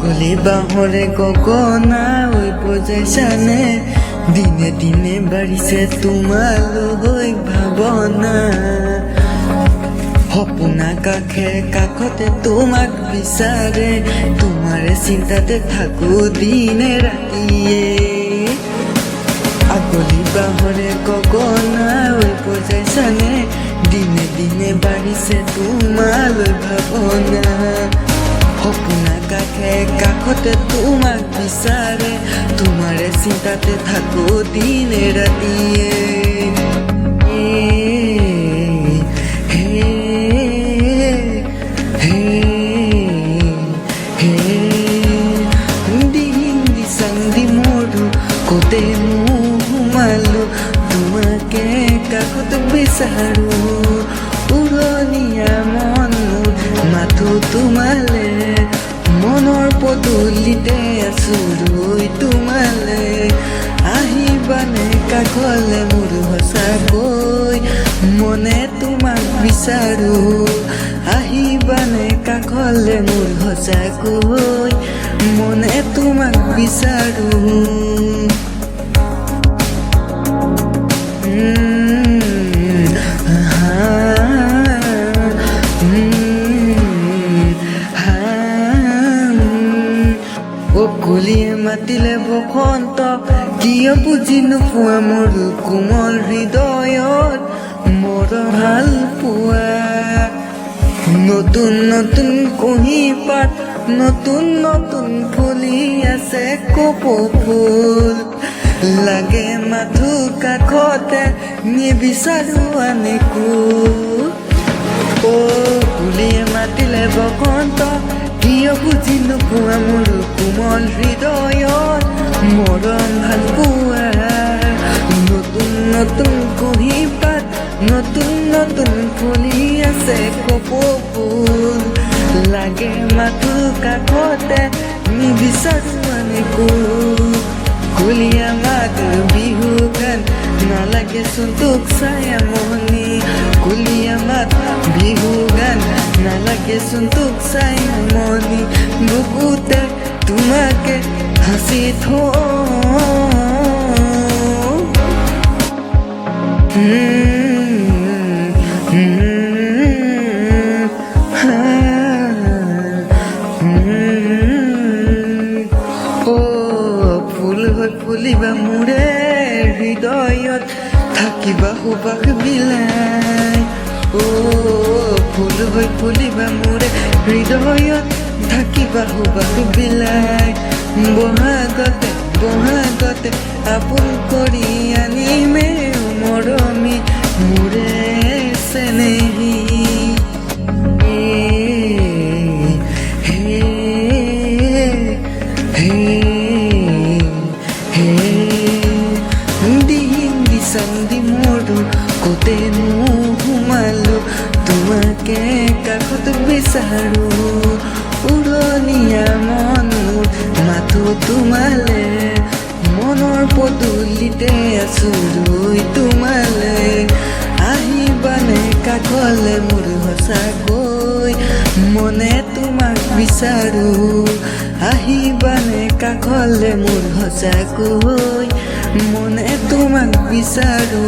আগলি বাঁহৰে গগনা হৈ বজাইছানে দিনে দিনে বাঢ়িছে তোমালৈ ভাৱনা সপোনা কাষতে তোমাক বিচাৰে তোমাৰে চিন্তাতে থাকো দিনে ৰাতিয়ে আগলি বাঁহৰে গগনা হৈ বজাইছানে দিনে দিনে বাঢ়িছে তোমালৈ ভাৱনা সপোনা কাষতে তোমাক বিচাৰে তোমাৰে চিন্তাতে থাকো দিনে ৰাতিয়ে কোতে সোমালো তোমাকে কাষত বিচাৰো উৰণীয়া মন মাথো তোমালে মনৰ পদূলিতে আছো ৰৈ তোমালে আহিবানে কাষলে মোৰ সঁচাকৈ মনে তোমাক বিচাৰো আহিবানে কাষলে মোৰ সঁচাকৈ মনে তোমাক বিচাৰো কলিয়ে মাতিলে বসন্ত কিয় বুজি নোপোৱা মোৰ কোমল হৃদয়ত মোৰ ভাল পোৱা নতুন নতুন কুঁহি পাত নতুন নতুন ফুলি আছে কপৌ ফুল লাগে মাথো কাষতে নিবিচাৰো আনেকো কুলিয়ে মাতিলে বসন্ত কিয় বুজি নোপোৱা মোৰ কোমল হৃদয়ত মৰম ভাল পোৱা নতুন নতুন কুঁহি পাত নতুন নতুন ফুলি আছে কপৌ ফুল লাগে মাথো কাষতে নিবিচাৰো আনেকো কুলিয়া মাত বিহু গান নালাগেচোন তোক চাই আমনি কুলিয়া মাত বিহু গান নালাগেচোন তোক চাই আমনি বুকুতে তোমাকে হাসি ফুলিবা মোৰে হৃদয়ত থাকিবা সুবাস বিলাই ফুল হৈ ফুলিবা মোৰে হৃদয়ত থাকিবা সুবাস বিলাই বহাগতে আপোন কৰি আনিমে মৰমি মোৰে চেনেহী কোতে সোমালো তোমাকে কাষত বিচাৰো উৰণীয়া মন মাথো তোমালে মনৰ পদূলিতে আছো ৰৈ তোমালে আহিবানে কাষলে মোৰ সঁচাকৈ মনে তোমাক বিচাৰো আহিবানে কাষলে মোৰ সঁচাকৈ মনে তোমাক বিচাৰো